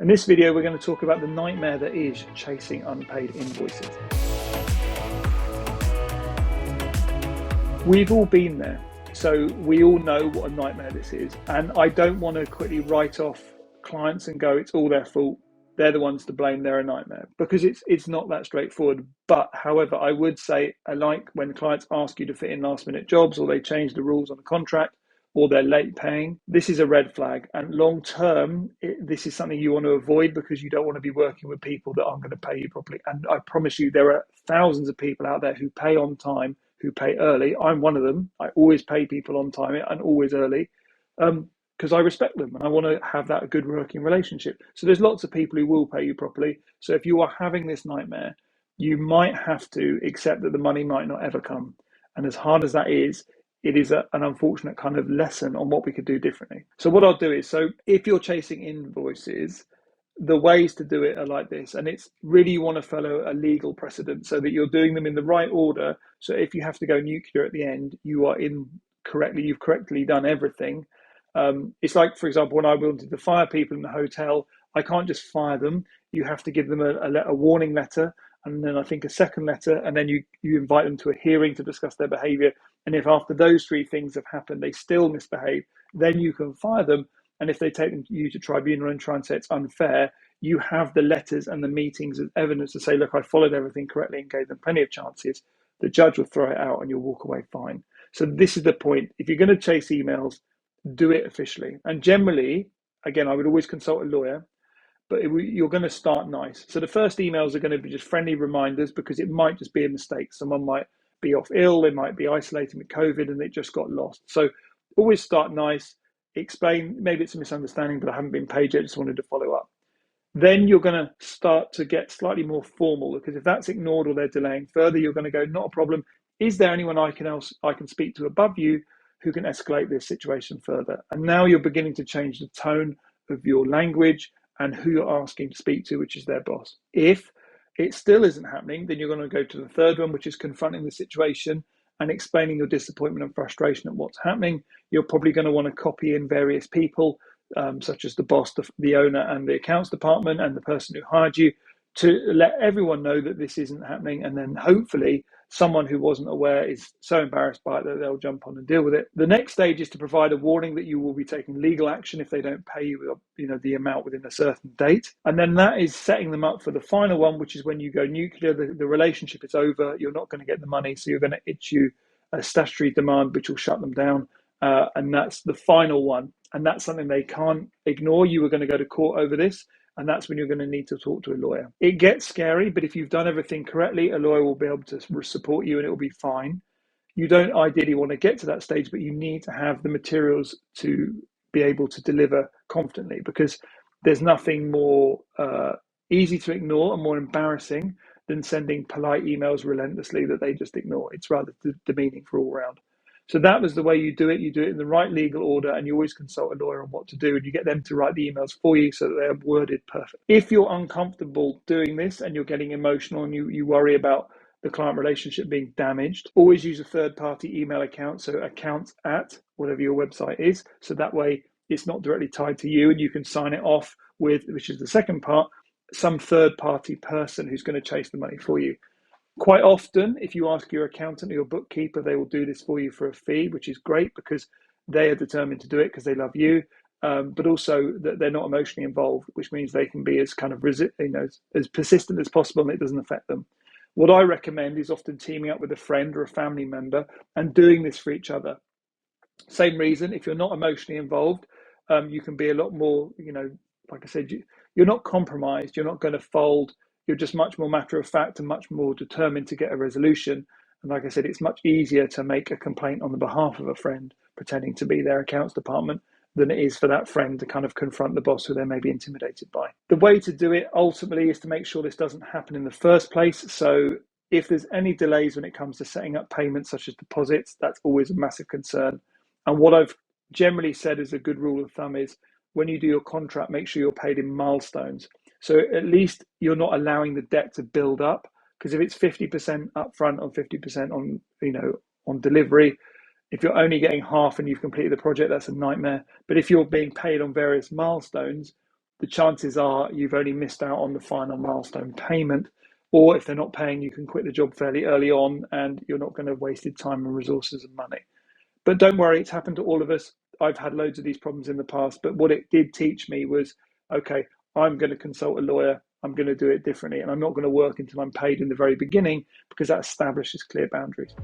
In this video, we're going to talk about the nightmare that is chasing unpaid invoices. We've all been there, so we all know what a nightmare this is. And I don't want to quickly write off clients and go, it's all their fault. They're the ones to blame, they're a nightmare, because it's not that straightforward. But however, I would say, I like when clients ask you to fit in last minute jobs, or they change the rules on the contract, or they're late paying. This is a red flag. And long term, this is something you want to avoid, because you don't want to be working with people that aren't going to pay you properly. And I promise you, there are thousands of people out there who pay on time, who pay early. I'm one of them. I always pay people on time and always early, because I respect them and I want to have that good working relationship. So there's lots of people who will pay you properly. So if you are having this nightmare, you might have to accept that the money might not ever come. And as hard as that is, it is an unfortunate kind of lesson on what we could do differently. So what I'll do is, so if you're chasing invoices, the ways to do it are like this. And it's really, you want to follow a legal precedent so that you're doing them in the right order. So if you have to go nuclear at the end, you've correctly done everything. It's like, for example, when I wanted to fire people in the hotel, I can't just fire them. You have to give them a warning letter, and then I think a second letter, and then you invite them to a hearing to discuss their behaviour. And if after those three things have happened, they still misbehave, then you can fire them. And if they take you to tribunal and try and say it's unfair, you have the letters and the meetings as evidence to say, look, I followed everything correctly and gave them plenty of chances. The judge will throw it out and you'll walk away fine. So this is the point. If you're going to chase emails, do it officially. And generally, again, I would always consult a lawyer, but you're going to start nice. So the first emails are going to be just friendly reminders, because it might just be a mistake. Someone might be off ill, they might be isolating with COVID and it just got lost. So always start nice, explain, maybe it's a misunderstanding, but I haven't been paid yet, just wanted to follow up. Then you're going to start to get slightly more formal, because if that's ignored or they're delaying further, you're going to go, not a problem. Is there anyone I can speak to above you who can escalate this situation further? And now you're beginning to change the tone of your language and who you're asking to speak to, which is their boss. If it still isn't happening, then you're going to go to the third one, which is confronting the situation and explaining your disappointment and frustration at what's happening. You're probably going to want to copy in various people, such as the boss, the owner, and the accounts department, and the person who hired you, to let everyone know that this isn't happening. And then hopefully someone who wasn't aware is so embarrassed by it that they'll jump on and deal with it. The next stage is to provide a warning that you will be taking legal action if they don't pay you, the amount within a certain date. And then that is setting them up for the final one, which is when you go nuclear, the relationship is over, you're not going to get the money, so you're going to issue a statutory demand, which will shut them down. And that's the final one. And that's something they can't ignore. You are going to go to court over this. And that's when you're going to need to talk to a lawyer. It gets scary, but if you've done everything correctly, a lawyer will be able to support you and it will be fine. You don't ideally want to get to that stage, but you need to have the materials to be able to deliver confidently, because there's nothing more easy to ignore and more embarrassing than sending polite emails relentlessly that they just ignore. It's rather demeaning for all round. So that was the way you do it. You do it in the right legal order, and you always consult a lawyer on what to do, and you get them to write the emails for you so that they're worded perfect. If you're uncomfortable doing this and you're getting emotional and you worry about the client relationship being damaged, always use a third-party email account, so accounts at whatever your website is, so that way it's not directly tied to you, and you can sign it off with, which is the second part, some third-party person who's going to chase the money for you. Quite often, if you ask your accountant or your bookkeeper, they will do this for you for a fee, which is great because they are determined to do it because they love you, but also that they're not emotionally involved, which means they can be as kind of as persistent as possible and it doesn't affect them. What I recommend is often teaming up with a friend or a family member and doing this for each other. Same reason, if you're not emotionally involved, you can be a lot more, like I said, you're not compromised, you're not going to fold. You're just much more matter of fact and much more determined to get a resolution. And like I said, it's much easier to make a complaint on the behalf of a friend pretending to be their accounts department than it is for that friend to kind of confront the boss who they may be intimidated by. The way to do it ultimately is to make sure this doesn't happen in the first place. So if there's any delays when it comes to setting up payments such as deposits, that's always a massive concern. And what I've generally said as a good rule of thumb is when you do your contract, make sure you're paid in milestones. So at least you're not allowing the debt to build up, because if it's 50% upfront or 50% on delivery, if you're only getting half and you've completed the project, that's a nightmare. But if you're being paid on various milestones, the chances are you've only missed out on the final milestone payment. Or if they're not paying, you can quit the job fairly early on and you're not going to have wasted time and resources and money. But don't worry, it's happened to all of us. I've had loads of these problems in the past, but what it did teach me was, okay, I'm going to consult a lawyer. I'm going to do it differently, and I'm not going to work until I'm paid in the very beginning, because that establishes clear boundaries.